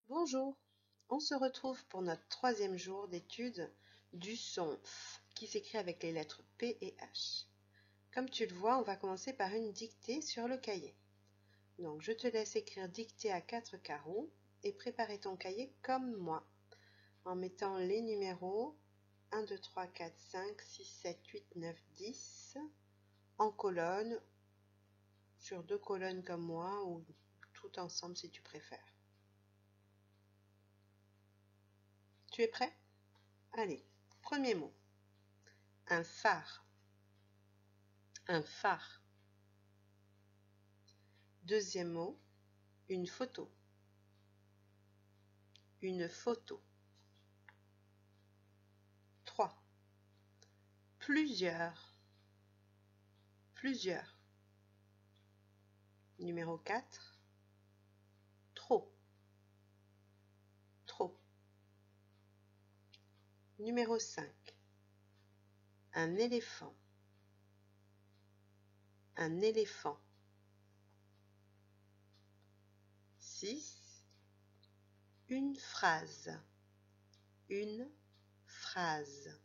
Bonjour, on se retrouve pour notre troisième jour d'étude du son F qui s'écrit avec les lettres P et H. Comme tu le vois, on va commencer par une dictée sur le cahier. Donc je te laisse écrire dictée à 4 carreaux et préparer ton cahier comme moi, en mettant les numéros 1, 2, 3, 4, 5, 6, 7, 8, 9, 10 en colonne, sur 2 colonnes comme moi ou tout ensemble si tu préfères. Tu es prêt? Allez, premier mot. Un phare. Un phare. Deuxième mot, une photo. Une photo. 3. Plusieurs. Plusieurs. Numéro 4. Trop. Trop. Numéro 5. Un éléphant. Un éléphant. 6. Une phrase. Une phrase.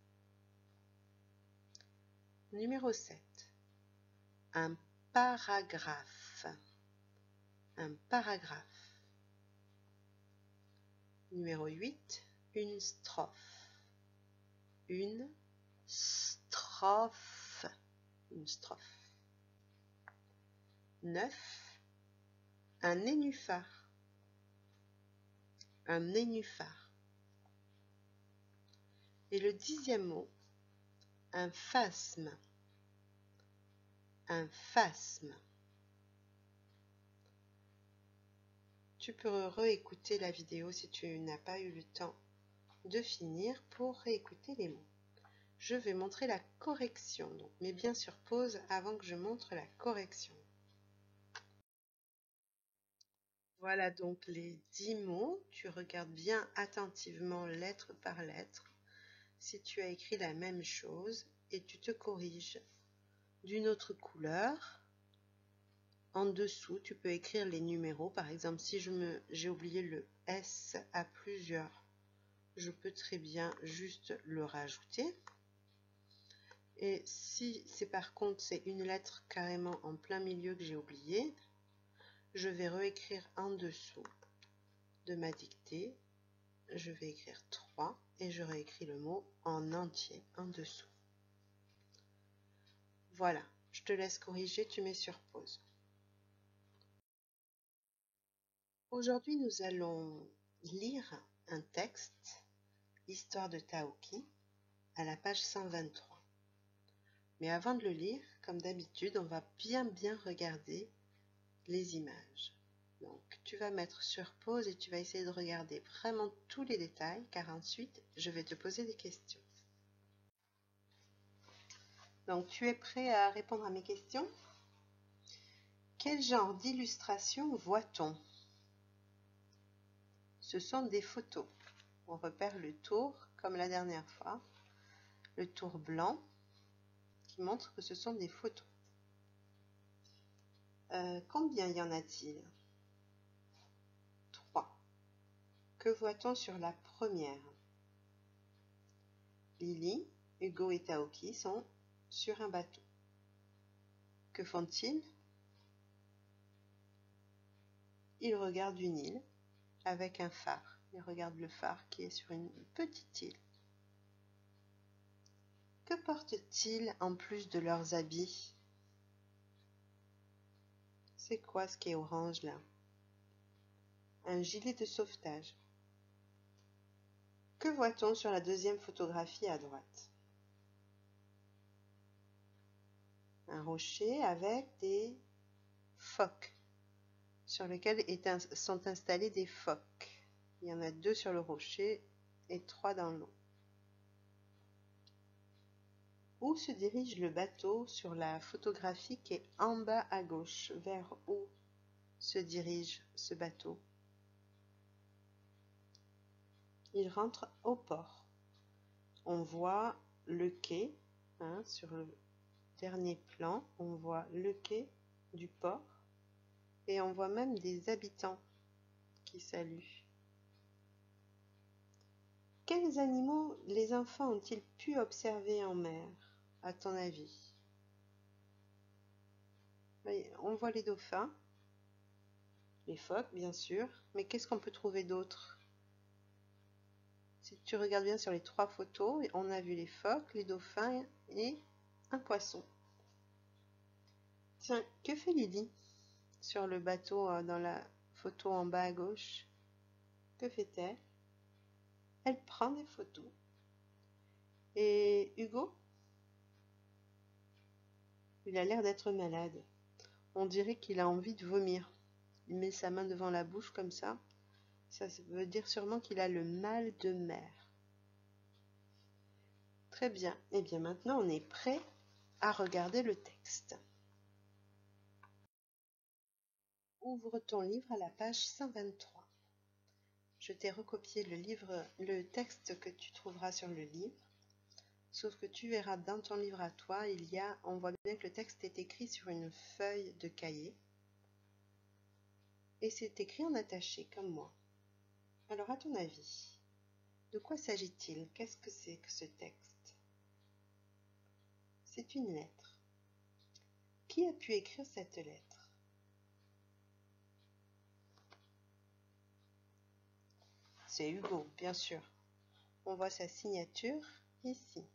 Numéro 7. Un paragraphe. Un paragraphe. Numéro 8. Une strophe. Une strophe. Une strophe. 9. Un nénuphar. Un nénuphar. Et le 10e mot, un phasme. Un phasme. Tu peux réécouter la vidéo si tu n'as pas eu le temps de finir pour réécouter les mots. Je vais montrer la correction, donc mets bien sur pause avant que je montre la correction. Voilà donc les 10 mots. Tu regardes bien attentivement lettre par lettre si tu as écrit la même chose et tu te corriges d'une autre couleur. En dessous, tu peux écrire les numéros. Par exemple, si j'ai oublié le S à plusieurs, je peux très bien juste le rajouter. Et si c'est par contre c'est une lettre carrément en plein milieu que j'ai oublié, je vais réécrire en dessous de ma dictée. Je vais écrire 3 et je réécris le mot en entier en dessous. Voilà, je te laisse corriger, tu mets sur pause. Aujourd'hui, nous allons lire un texte, Histoire de Taoki, à la page 123. Mais avant de le lire, comme d'habitude, on va bien regarder les images. Donc, tu vas mettre sur pause et tu vas essayer de regarder vraiment tous les détails, car ensuite, je vais te poser des questions. Donc, tu es prêt à répondre à mes questions? Quel genre d'illustration voit-on? Ce sont des photos. On repère le tour, comme la dernière fois, le tour blanc, qui montre que ce sont des photos. Combien y en a-t-il? 3. Que voit-on sur la première? Lily, Hugo et Taoki sont sur un bateau. Que font-ils? Ils regardent une île avec un phare. Ils regardent le phare qui est sur une petite île. Que portent-ils en plus de leurs habits? C'est quoi ce qui est orange là? Un gilet de sauvetage. Que voit-on sur la deuxième photographie à droite? Un rocher avec des phoques, sur lequel sont installés des phoques. Il y en a 2 sur le rocher et 3 dans l'eau. Où se dirige le bateau sur la photographie qui est en bas à gauche? Vers où se dirige ce bateau? Il rentre au port. On voit le quai, sur le dernier plan, on voit le quai du port et on voit même des habitants qui saluent. Quels animaux les enfants ont-ils pu observer en mer, à ton avis? On voit les dauphins, les phoques bien sûr, mais qu'est-ce qu'on peut trouver d'autre? Si tu regardes bien sur les 3 photos, on a vu les phoques, les dauphins et un poisson. Tiens, que fait Lily sur le bateau dans la photo en bas à gauche? Que fait-elle? Elle prend des photos. Et Hugo? Il a l'air d'être malade. On dirait qu'il a envie de vomir. Il met sa main devant la bouche comme ça. Ça veut dire sûrement qu'il a le mal de mer. Très bien. Et bien maintenant, on est prêt à regarder le texte. Ouvre ton livre à la page 123. Je t'ai recopié le texte que tu trouveras sur le livre. Sauf que tu verras dans ton livre à toi, on voit bien que le texte est écrit sur une feuille de cahier. Et c'est écrit en attaché, comme moi. Alors, à ton avis, de quoi s'agit-il? Qu'est-ce que c'est que ce texte? C'est une lettre. Qui a pu écrire cette lettre? C'est Hugo, bien sûr. On voit sa signature ici.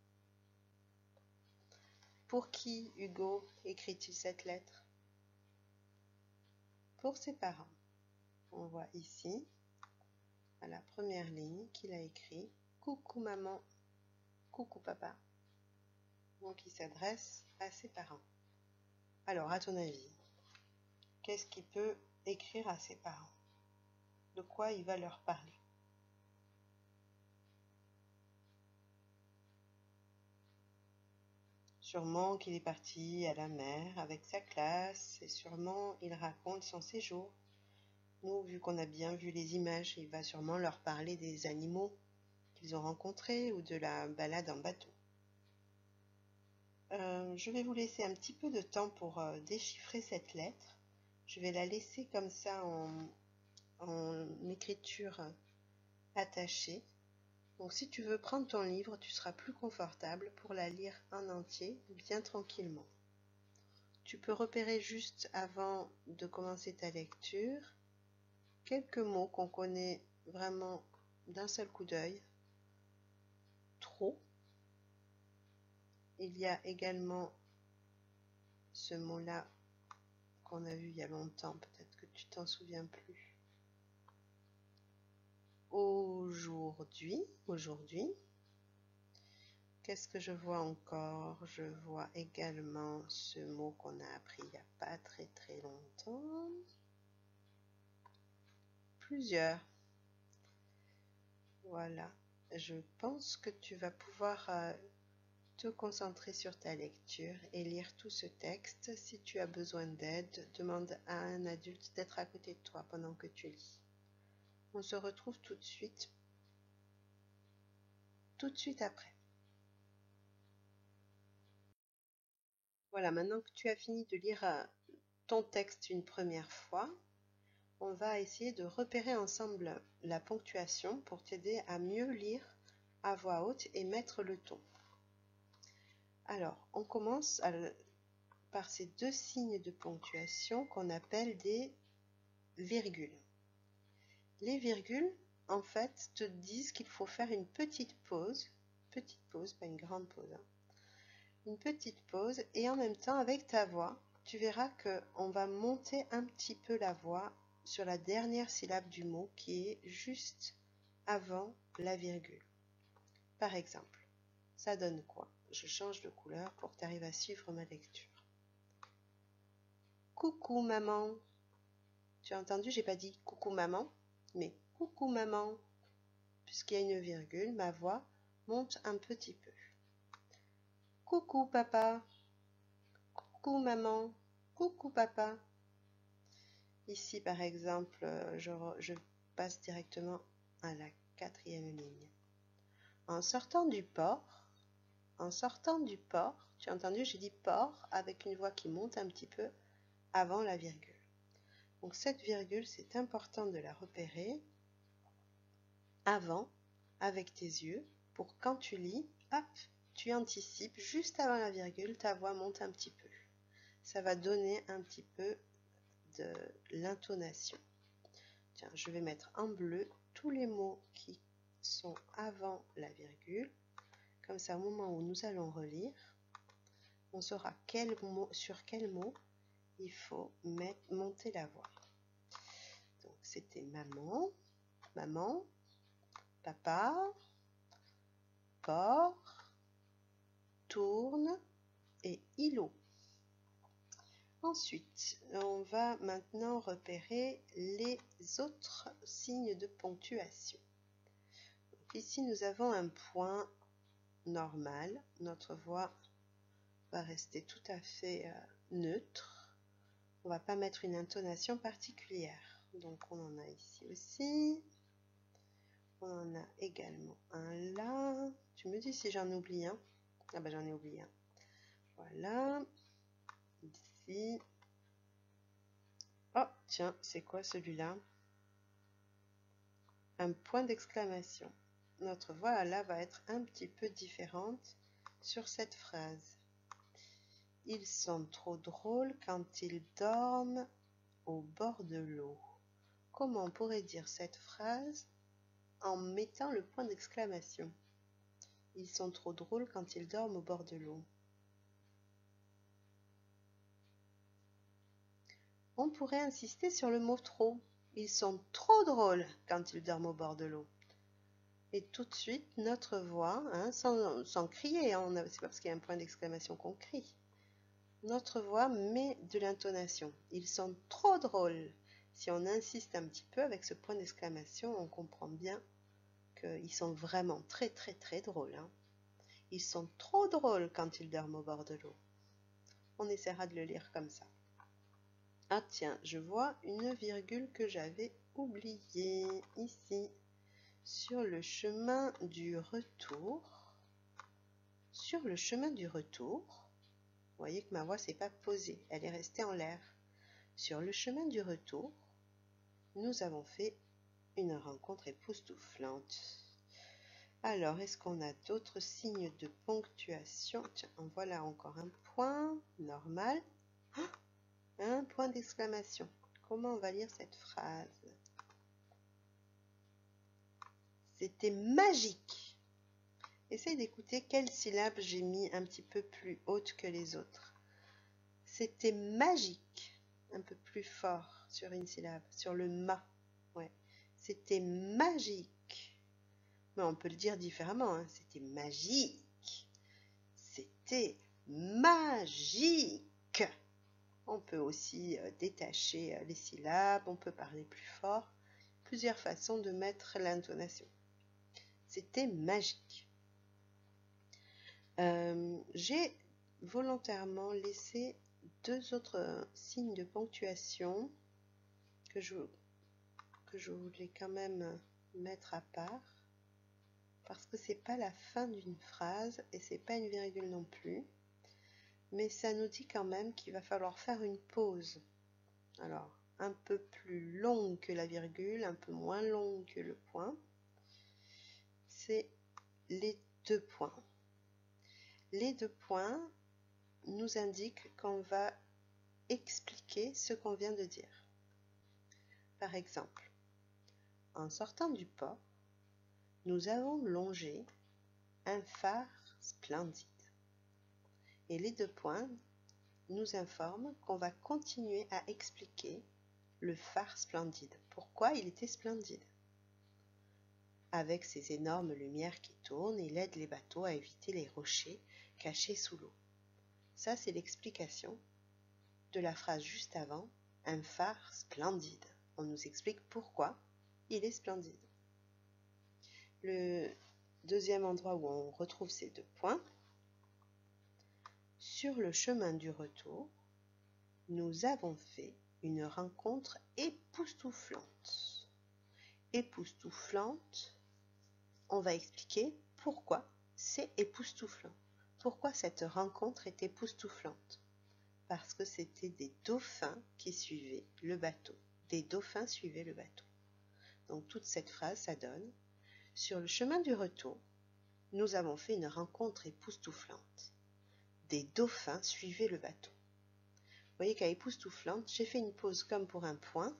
Pour qui Hugo écrit-il cette lettre? Pour ses parents. On voit ici, à la première ligne, qu'il a écrit « Coucou maman, coucou papa ». Donc il s'adresse à ses parents. Alors, à ton avis, qu'est-ce qu'il peut écrire à ses parents? De quoi il va leur parler? Sûrement qu'il est parti à la mer avec sa classe et sûrement il raconte son séjour. Nous, vu qu'on a bien vu les images, il va sûrement leur parler des animaux qu'ils ont rencontrés ou de la balade en bateau. Je vais vous laisser un petit peu de temps pour déchiffrer cette lettre. Je vais la laisser comme ça en écriture attachée. Donc si tu veux prendre ton livre, tu seras plus confortable pour la lire en entier, bien tranquillement. Tu peux repérer juste avant de commencer ta lecture quelques mots qu'on connaît vraiment d'un seul coup d'œil. Trop. Il y a également ce mot-là qu'on a vu il y a longtemps, peut-être que tu t'en souviens plus. Aujourd'hui. Qu'est-ce que je vois encore? Je vois également ce mot qu'on a appris il n'y a pas très très longtemps. Plusieurs. Voilà. Je pense que tu vas pouvoir te concentrer sur ta lecture et lire tout ce texte. Si tu as besoin d'aide, demande à un adulte d'être à côté de toi pendant que tu lis. On se retrouve tout de suite après. Voilà, maintenant que tu as fini de lire ton texte une première fois, on va essayer de repérer ensemble la ponctuation pour t'aider à mieux lire à voix haute et mettre le ton. Alors, on commence par ces 2 signes de ponctuation qu'on appelle des virgules. Les virgules, en fait, te disent qu'il faut faire une petite pause, pas une grande pause, hein. Une petite pause et en même temps, avec ta voix, tu verras qu'on va monter un petit peu la voix sur la dernière syllabe du mot qui est juste avant la virgule. Par exemple, ça donne quoi? Je change de couleur pour que tu arrives à suivre ma lecture. Coucou maman. Tu as entendu, j'ai pas dit coucou maman, mais coucou maman. Puisqu'il y a une virgule, ma voix monte un petit peu. Coucou papa. Coucou maman. Coucou papa. Ici, par exemple, je passe directement à la 4e ligne. En sortant du port, tu as entendu, j'ai dit port avec une voix qui monte un petit peu avant la virgule. Donc cette virgule, c'est important de la repérer avant avec tes yeux pour quand tu lis, hop, tu anticipes juste avant la virgule, ta voix monte un petit peu. Ça va donner un petit peu de l'intonation. Tiens, je vais mettre en bleu tous les mots qui sont avant la virgule. Comme ça, au moment où nous allons relire, on saura sur quel mot il faut monter la voix. Donc, c'était maman, maman, papa, porc, tourne et îlot. Ensuite, on va maintenant repérer les autres signes de ponctuation. Donc, ici, nous avons un point normal. Notre voix va rester tout à fait neutre. On ne va pas mettre une intonation particulière. Donc, on en a ici aussi. On en a également un là. Tu me dis si j'en oublie un. Ah ben, j'en ai oublié un. Voilà. Ici. Oh, tiens, c'est quoi celui-là? Un point d'exclamation. Notre voix là va être un petit peu différente sur cette phrase. Ils sont trop drôles quand ils dorment au bord de l'eau. Comment on pourrait dire cette phrase en mettant le point d'exclamation? Ils sont trop drôles quand ils dorment au bord de l'eau. On pourrait insister sur le mot trop. Ils sont trop drôles quand ils dorment au bord de l'eau. Et tout de suite, notre voix, sans crier, c'est pas parce qu'il y a un point d'exclamation qu'on crie. Notre voix met de l'intonation. Ils sont trop drôles. Si on insiste un petit peu avec ce point d'exclamation, on comprend bien qu'ils sont vraiment très très très drôles. Hein. Ils sont trop drôles quand ils dorment au bord de l'eau. On essaiera de le lire comme ça. Ah tiens, je vois une virgule que j'avais oubliée ici. Sur le chemin du retour. Sur le chemin du retour, vous voyez que ma voix s'est pas posée, elle est restée en l'air. Sur le chemin du retour, nous avons fait une rencontre époustouflante. Alors, est-ce qu'on a d'autres signes de ponctuation? Tiens, en voilà encore un point, normal. Un point d'exclamation. Comment on va lire cette phrase? C'était magique. Essaye d'écouter quelle syllabe j'ai mis un petit peu plus haute que les autres. C'était magique. Un peu plus fort sur une syllabe, sur le ma. Ouais. C'était magique. Mais on peut le dire différemment. Hein. C'était magique. C'était magique. On peut aussi détacher les syllabes. On peut parler plus fort. Plusieurs façons de mettre l'intonation. C'était magique. J'ai volontairement laissé deux autres signes de ponctuation que je voulais quand même mettre à part parce que c'est pas la fin d'une phrase et c'est pas une virgule non plus, mais ça nous dit quand même qu'il va falloir faire une pause. Alors, un peu plus longue que la virgule, un peu moins longue que le point. C'est les deux points. Les deux points nous indiquent qu'on va expliquer ce qu'on vient de dire. Par exemple, en sortant du port, nous avons longé un phare splendide. Et les deux points nous informent qu'on va continuer à expliquer le phare splendide. Pourquoi il était splendide? Avec ses énormes lumières qui tournent, il aide les bateaux à éviter les rochers cachés sous l'eau. Ça, c'est l'explication de la phrase juste avant, un phare splendide. On nous explique pourquoi il est splendide. Le deuxième endroit où on retrouve ces deux points, sur le chemin du retour, nous avons fait une rencontre époustouflante. Époustouflante, on va expliquer pourquoi c'est époustouflant. Pourquoi cette rencontre est époustouflante? Parce que c'était des dauphins qui suivaient le bateau. Des dauphins suivaient le bateau. Donc toute cette phrase, ça donne: Sur le chemin du retour, nous avons fait une rencontre époustouflante. Des dauphins suivaient le bateau. Vous voyez qu'à époustouflante, j'ai fait une pause comme pour un point,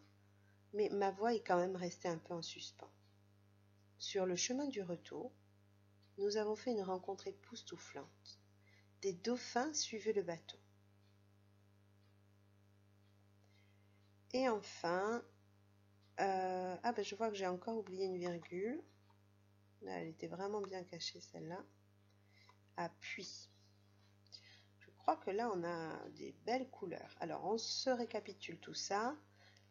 mais ma voix est quand même restée un peu en suspens. Sur le chemin du retour, nous avons fait une rencontre époustouflante. Des dauphins suivaient le bateau. Et enfin, je vois que j'ai encore oublié une virgule. Là, elle était vraiment bien cachée, celle-là. Ah, puis. Je crois que là, on a des belles couleurs. Alors, on se récapitule tout ça.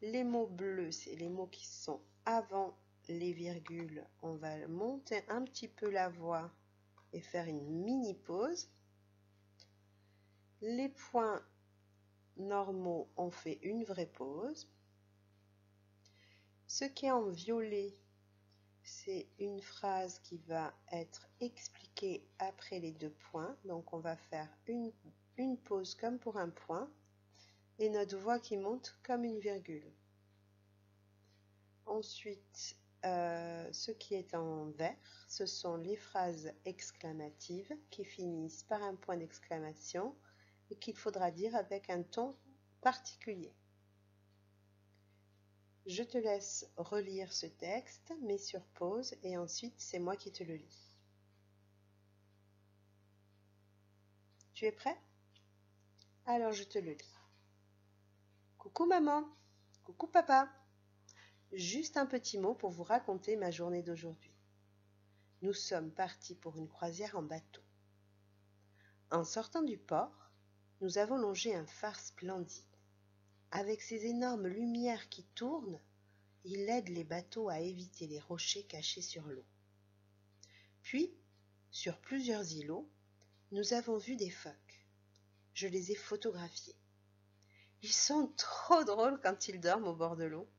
Les mots bleus, c'est les mots qui sont avant les virgules. On va monter un petit peu la voix et faire une mini pause. Les points normaux, on fait une vraie pause. Ce qui est en violet, c'est une phrase qui va être expliquée après les deux points. Donc, on va faire une pause comme pour un point et notre voix qui monte comme une virgule. Ensuite, ce qui est en vert, ce sont les phrases exclamatives qui finissent par un point d'exclamation et qu'il faudra dire avec un ton particulier. Je te laisse relire ce texte, mets sur pause et ensuite c'est moi qui te le lis. Tu es prêt? Alors je te le lis. Coucou maman, coucou papa. Juste un petit mot pour vous raconter ma journée d'aujourd'hui. Nous sommes partis pour une croisière en bateau. En sortant du port, nous avons longé un phare splendide. Avec ses énormes lumières qui tournent, il aide les bateaux à éviter les rochers cachés sur l'eau. Puis, sur plusieurs îlots, nous avons vu des phoques. Je les ai photographiés. Ils sont trop drôles quand ils dorment au bord de l'eau.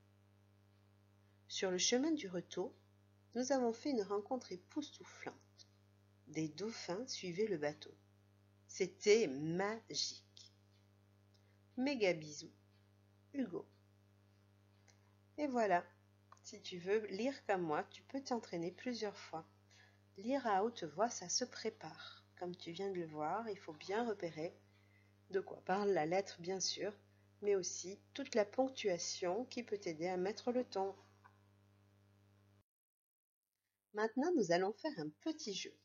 Sur le chemin du retour, nous avons fait une rencontre époustouflante. Des dauphins suivaient le bateau. C'était magique. Méga bisous. Hugo. Et voilà, si tu veux lire comme moi, tu peux t'entraîner plusieurs fois. Lire à haute voix, ça se prépare. Comme tu viens de le voir, il faut bien repérer de quoi parle la lettre, bien sûr, mais aussi toute la ponctuation qui peut t'aider à mettre le ton. Maintenant, nous allons faire un petit jeu.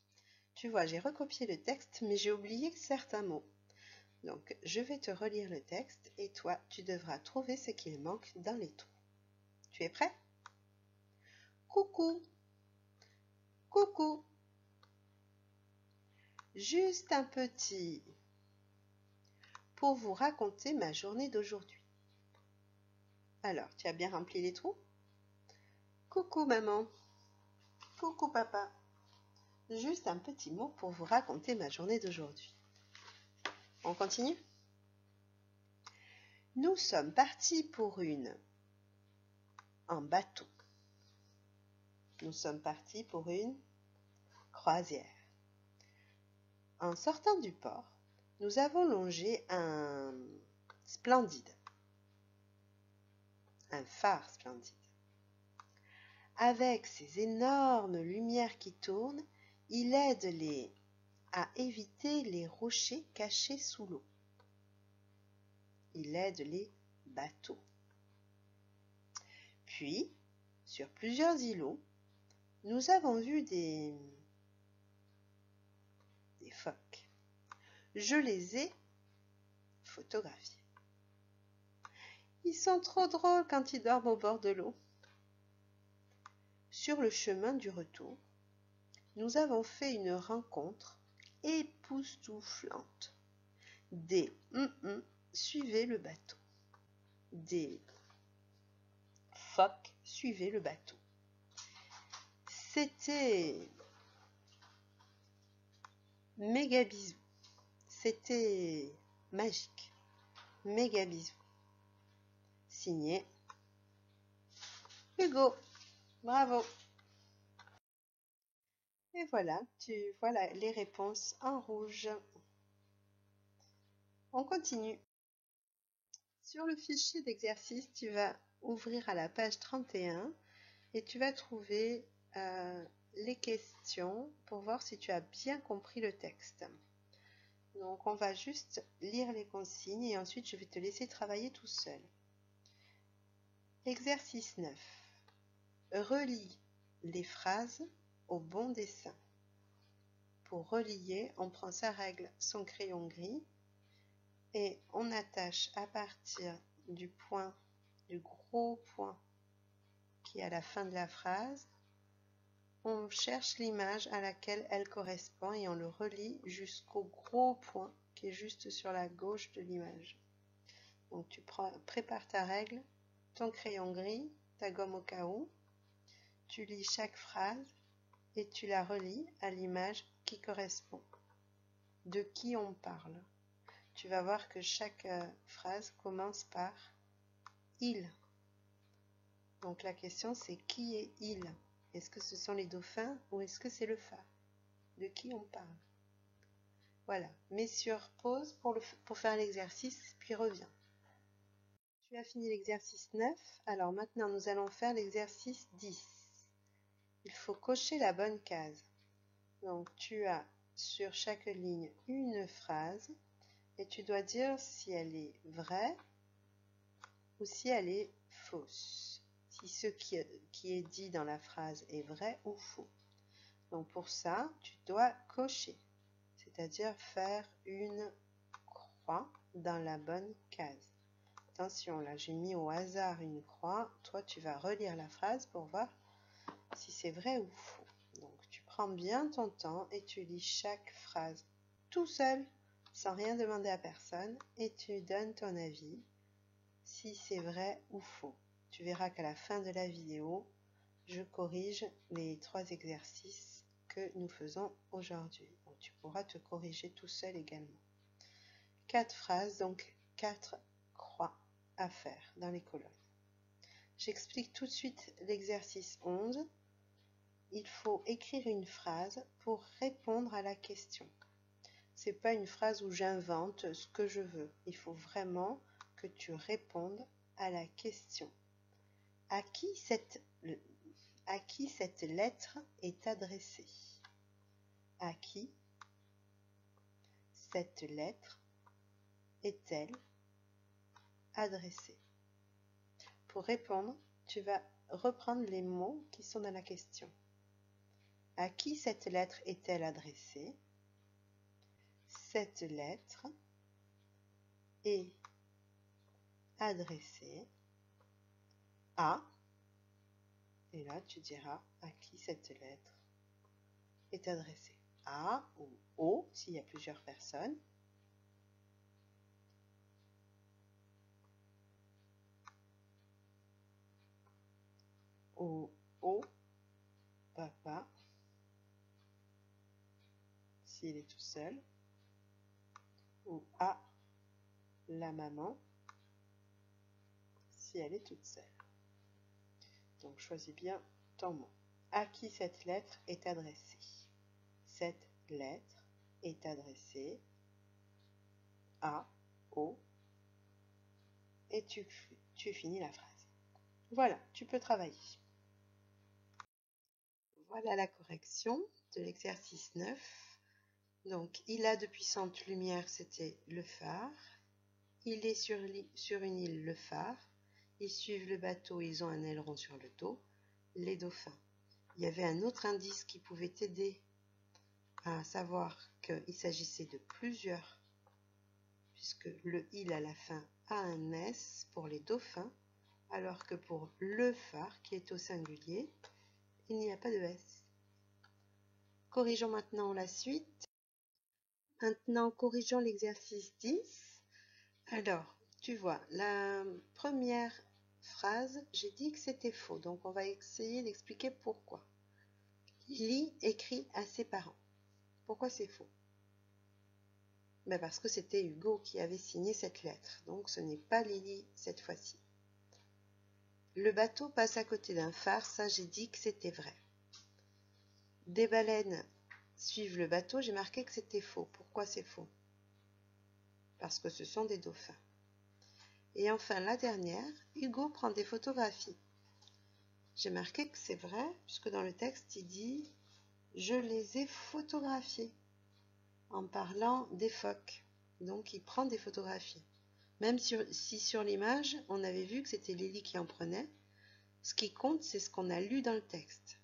Tu vois, j'ai recopié le texte, mais j'ai oublié certains mots. Donc, je vais te relire le texte et toi, tu devras trouver ce qu'il manque dans les trous. Tu es prêt? Coucou, coucou. Juste un petit pour vous raconter ma journée d'aujourd'hui. Alors, tu as bien rempli les trous? Coucou maman, coucou papa. Juste un petit mot pour vous raconter ma journée d'aujourd'hui. On continue? Nous sommes partis pour en bateau. Nous sommes partis pour une croisière. En sortant du port, nous avons longé un phare splendide. Avec ses énormes lumières qui tournent, il aide à éviter les rochers cachés sous l'eau. Il aide les bateaux. Puis, sur plusieurs îlots, nous avons vu des phoques. Je les ai photographiés. Ils sont trop drôles quand ils dorment au bord de l'eau. Sur le chemin du retour, nous avons fait une rencontre époustouflante. Des suivaient le bateau. Des phoques suivaient le bateau. C'était méga bisous. C'était magique. Méga bisous. Signé Hugo. Bravo. Et voilà, tu vois les réponses en rouge. On continue. Sur le fichier d'exercice, tu vas ouvrir à la page 31 et tu vas trouver les questions pour voir si tu as bien compris le texte. Donc on va juste lire les consignes et ensuite je vais te laisser travailler tout seul. Exercice 9. Relie les phrases au bon dessin. Pour relier, on prend sa règle, son crayon gris et on attache à partir du gros point qui est à la fin de la phrase, on cherche l'image à laquelle elle correspond et on le relie jusqu'au gros point qui est juste sur la gauche de l'image. Donc tu prépares ta règle, ton crayon gris, ta gomme au caoutchouc, tu lis chaque phrase et tu la relis à l'image qui correspond. De qui on parle? Tu vas voir que chaque phrase commence par « il ». Donc la question c'est qui est il? Est-ce que ce sont les dauphins ou est-ce que c'est le phare? De qui on parle? Voilà, mets sur pause pour faire l'exercice, puis reviens. Tu as fini l'exercice 9, alors maintenant nous allons faire l'exercice 10. Il faut cocher la bonne case. Donc tu as sur chaque ligne une phrase et tu dois dire si elle est vraie ou si elle est fausse. Si ce qui est dit dans la phrase est vrai ou faux. Donc pour ça, tu dois cocher, c'est-à-dire faire une croix dans la bonne case. Attention, là j'ai mis au hasard une croix. Toi, tu vas relire la phrase pour voir si c'est vrai ou faux. Donc tu prends bien ton temps et tu lis chaque phrase tout seul, sans rien demander à personne, et tu donnes ton avis si c'est vrai ou faux. Tu verras qu'à la fin de la vidéo, je corrige les 3 exercices que nous faisons aujourd'hui. Donc tu pourras te corriger tout seul également. 4 phrases, donc 4 croix à faire dans les colonnes. J'explique tout de suite l'exercice 11. Il faut écrire une phrase pour répondre à la question. C'est pas une phrase où j'invente ce que je veux. Il faut vraiment que tu répondes à la question. À qui cette lettre est adressée? À qui cette lettre est-elle adressée? Pour répondre, tu vas reprendre les mots qui sont dans la question. À qui cette lettre est-elle adressée? Cette lettre est adressée à, et là tu diras à qui cette lettre est adressée. À ou au, s'il y a plusieurs personnes. Au papa, s'il est tout seul. Ou à la maman, si elle est toute seule. Donc choisis bien ton mot. À qui cette lettre est adressée? Cette lettre est adressée à, au, et tu finis la phrase. Voilà, tu peux travailler. Voilà la correction de l'exercice 9. Donc, il a de puissantes lumières, c'était le phare. Il est sur une île, le phare. Ils suivent le bateau, ils ont un aileron sur le dos. Les dauphins. Il y avait un autre indice qui pouvait t'aider à savoir qu'il s'agissait de plusieurs, puisque le « il » à la fin a un S pour les dauphins, alors que pour le phare, qui est au singulier, il n'y a pas de S. Corrigeons maintenant la suite. Maintenant, corrigeons l'exercice 10. Alors, tu vois, la première phrase, j'ai dit que c'était faux, donc on va essayer d'expliquer pourquoi. Lily écrit à ses parents. Pourquoi c'est faux? Ben parce que c'était Hugo qui avait signé cette lettre, donc ce n'est pas Lily cette fois-ci. Le bateau passe à côté d'un phare, ça j'ai dit que c'était vrai. Des baleines suivent le bateau, j'ai marqué que c'était faux. Pourquoi c'est faux? Parce que ce sont des dauphins. Et enfin la dernière, Hugo prend des photographies. J'ai marqué que c'est vrai, puisque dans le texte il dit je les ai photographiés en parlant des phoques. Donc il prend des photographies. Même si sur l'image, on avait vu que c'était Lily qui en prenait, ce qui compte, c'est ce qu'on a lu dans le texte.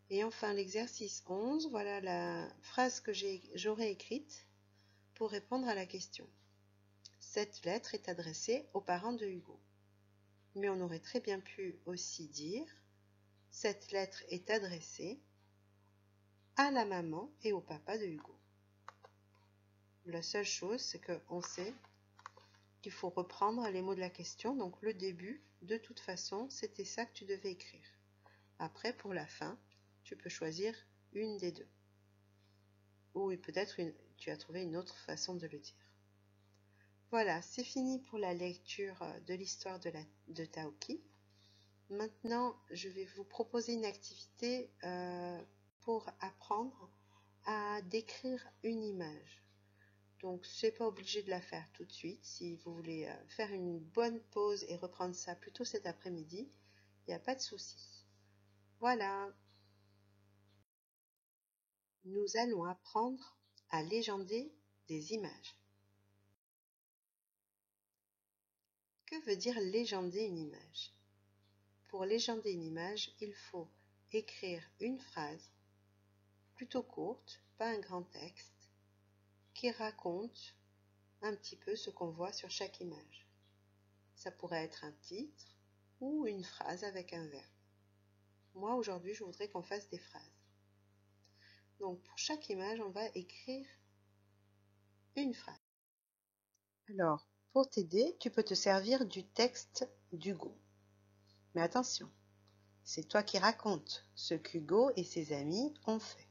Et enfin, l'exercice 11, voilà la phrase que j'aurais écrite pour répondre à la question. Cette lettre est adressée aux parents de Hugo. Mais on aurait très bien pu aussi dire « Cette lettre est adressée à la maman et au papa de Hugo ». La seule chose, c'est qu'on sait qu'il faut reprendre les mots de la question. Donc le début, de toute façon, c'était ça que tu devais écrire. Après, pour la fin, tu peux choisir une des deux. Ou peut-être tu as trouvé une autre façon de le dire. Voilà, c'est fini pour la lecture de l'histoire de Taoki. Maintenant, je vais vous proposer une activité pour apprendre à décrire une image. Donc, c'est pas obligé de la faire tout de suite. Si vous voulez faire une bonne pause et reprendre ça plutôt cet après-midi, il n'y a pas de souci. Voilà. Nous allons apprendre à légender des images. Que veut dire légender une image? Pour légender une image, il faut écrire une phrase plutôt courte, pas un grand texte, qui raconte un petit peu ce qu'on voit sur chaque image. Ça pourrait être un titre ou une phrase avec un verbe. Moi, aujourd'hui, je voudrais qu'on fasse des phrases. Donc, pour chaque image, on va écrire une phrase. Alors, pour t'aider, tu peux te servir du texte d'Hugo. Mais attention, c'est toi qui racontes ce qu'Hugo et ses amis ont fait.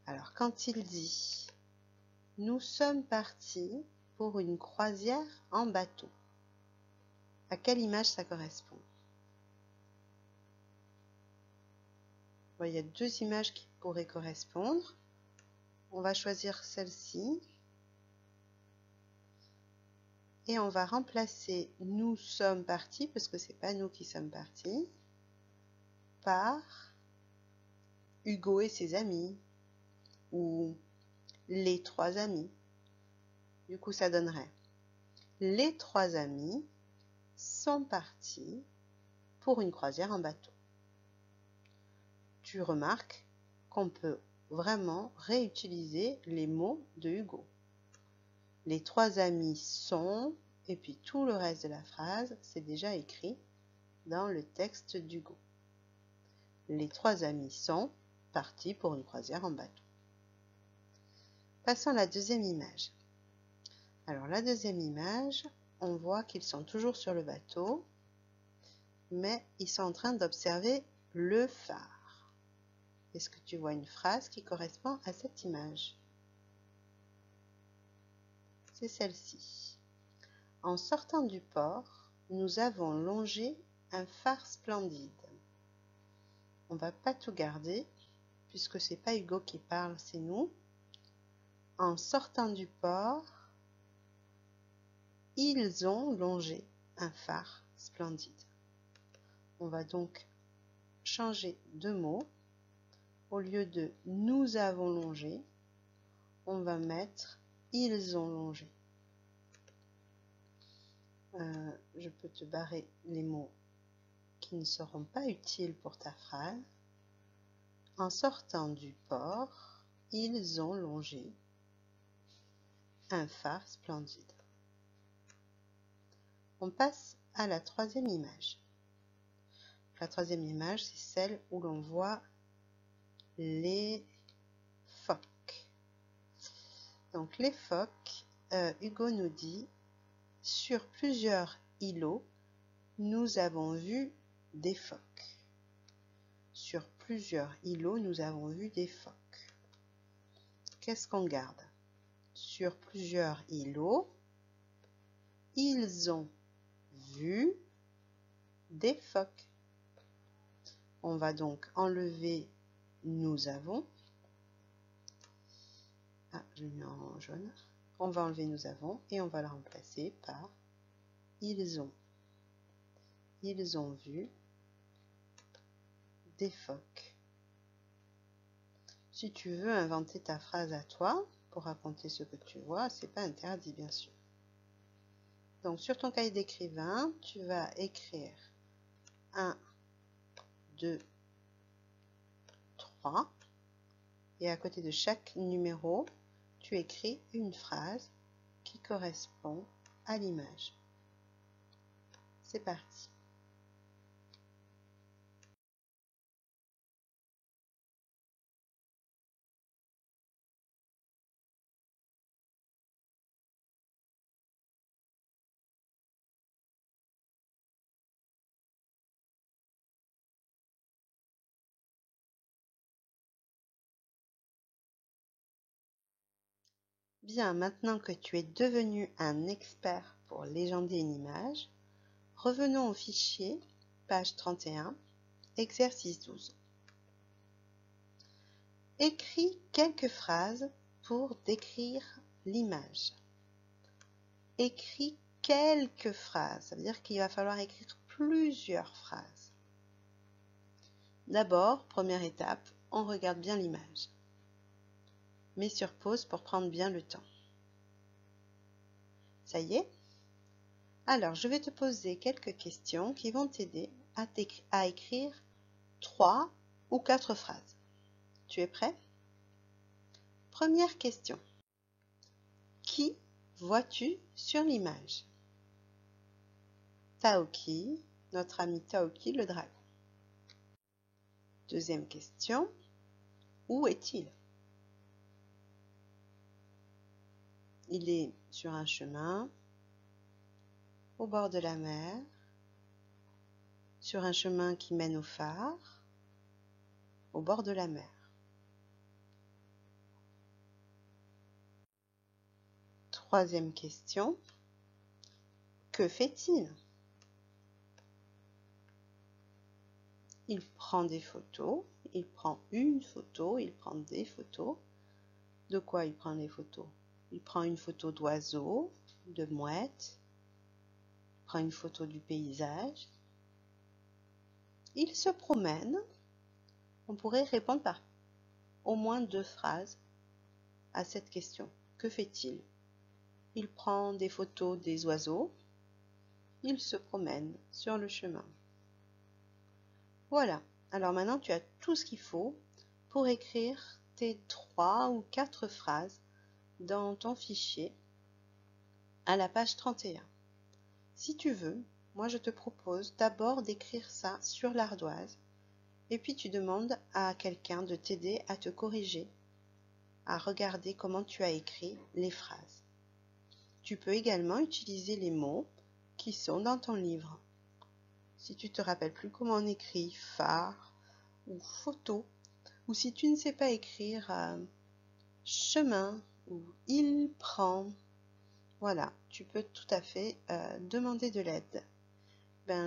Alors, quand il dit « Nous sommes partis pour une croisière en bateau », à quelle image ça correspond? Bon, il y a deux images qui pourraient correspondre. On va choisir celle-ci. Et on va remplacer « nous sommes partis », parce que c'est pas nous qui sommes partis, par Hugo et ses amis, ou les trois amis. Du coup, ça donnerait « Les trois amis sont partis pour une croisière en bateau ». Tu remarques qu'on peut vraiment réutiliser les mots de Hugo. Les trois amis sont, et puis tout le reste de la phrase, c'est déjà écrit dans le texte d'Hugo. Les trois amis sont partis pour une croisière en bateau. Passons à la deuxième image. Alors la deuxième image, on voit qu'ils sont toujours sur le bateau, mais ils sont en train d'observer le phare. Est-ce que tu vois une phrase qui correspond à cette image? C'est celle-ci. En sortant du port, nous avons longé un phare splendide. On ne va pas tout garder, puisque c'est pas Hugo qui parle, c'est nous. En sortant du port, ils ont longé un phare splendide. On va donc changer de mot. Au lieu de nous avons longé, on va mettre ils ont longé. Je peux te barrer les mots qui ne seront pas utiles pour ta phrase. En sortant du port, ils ont longé un phare splendide. On passe à la troisième image. La troisième image, c'est celle où l'on voit les phoques. Donc les phoques, Hugo nous dit, sur plusieurs îlots, nous avons vu des phoques. Sur plusieurs îlots, nous avons vu des phoques. Qu'est-ce qu'on garde? Sur plusieurs îlots, ils ont vu des phoques. On va donc enlever nous avons. Ah, je le mets en jaune. On va enlever nous avons et on va le remplacer par ils ont. Ils ont vu des phoques. Si tu veux inventer ta phrase à toi pour raconter ce que tu vois, c'est pas interdit bien sûr. Donc sur ton cahier d'écrivain, tu vas écrire 1, 2, 3 et à côté de chaque numéro, tu écris une phrase qui correspond à l'image. C'est parti. Bien, maintenant que tu es devenu un expert pour légender une image, revenons au fichier, page 31, exercice 12. Écris quelques phrases pour décrire l'image. Écris quelques phrases, ça veut dire qu'il va falloir écrire plusieurs phrases. D'abord, première étape, on regarde bien l'image. Mets sur pause pour prendre bien le temps. Ça y est? Alors, je vais te poser quelques questions qui vont t'aider à écrire 3 ou 4 phrases. Tu es prêt? Première question. Qui vois-tu sur l'image? Taoki, notre ami Taoki le dragon. Deuxième question. Où est-il? Il est sur un chemin, au bord de la mer, sur un chemin qui mène au phare, au bord de la mer. Troisième question. Que fait-il? Il prend des photos, il prend une photo, il prend des photos. De quoi il prend les photos? Il prend une photo d'oiseaux, de mouettes, il prend une photo du paysage. Il se promène. On pourrait répondre par au moins 2 phrases à cette question. Que fait-il? Il prend des photos des oiseaux. Il se promène sur le chemin. Voilà. Alors maintenant, tu as tout ce qu'il faut pour écrire tes 3 ou 4 phrases dans ton fichier à la page 31. Si tu veux, moi je te propose d'abord d'écrire ça sur l'ardoise et puis tu demandes à quelqu'un de t'aider à te corriger, à regarder comment tu as écrit les phrases. Tu peux également utiliser les mots qui sont dans ton livre. Si tu te rappelles plus comment on écrit phare ou photo, ou si tu ne sais pas écrire chemin ou il prend, voilà, tu peux tout à fait demander de l'aide.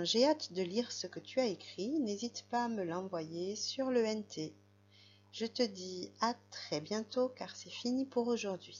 J'ai hâte de lire ce que tu as écrit, n'hésite pas à me l'envoyer sur le NT. Je te dis à très bientôt car c'est fini pour aujourd'hui.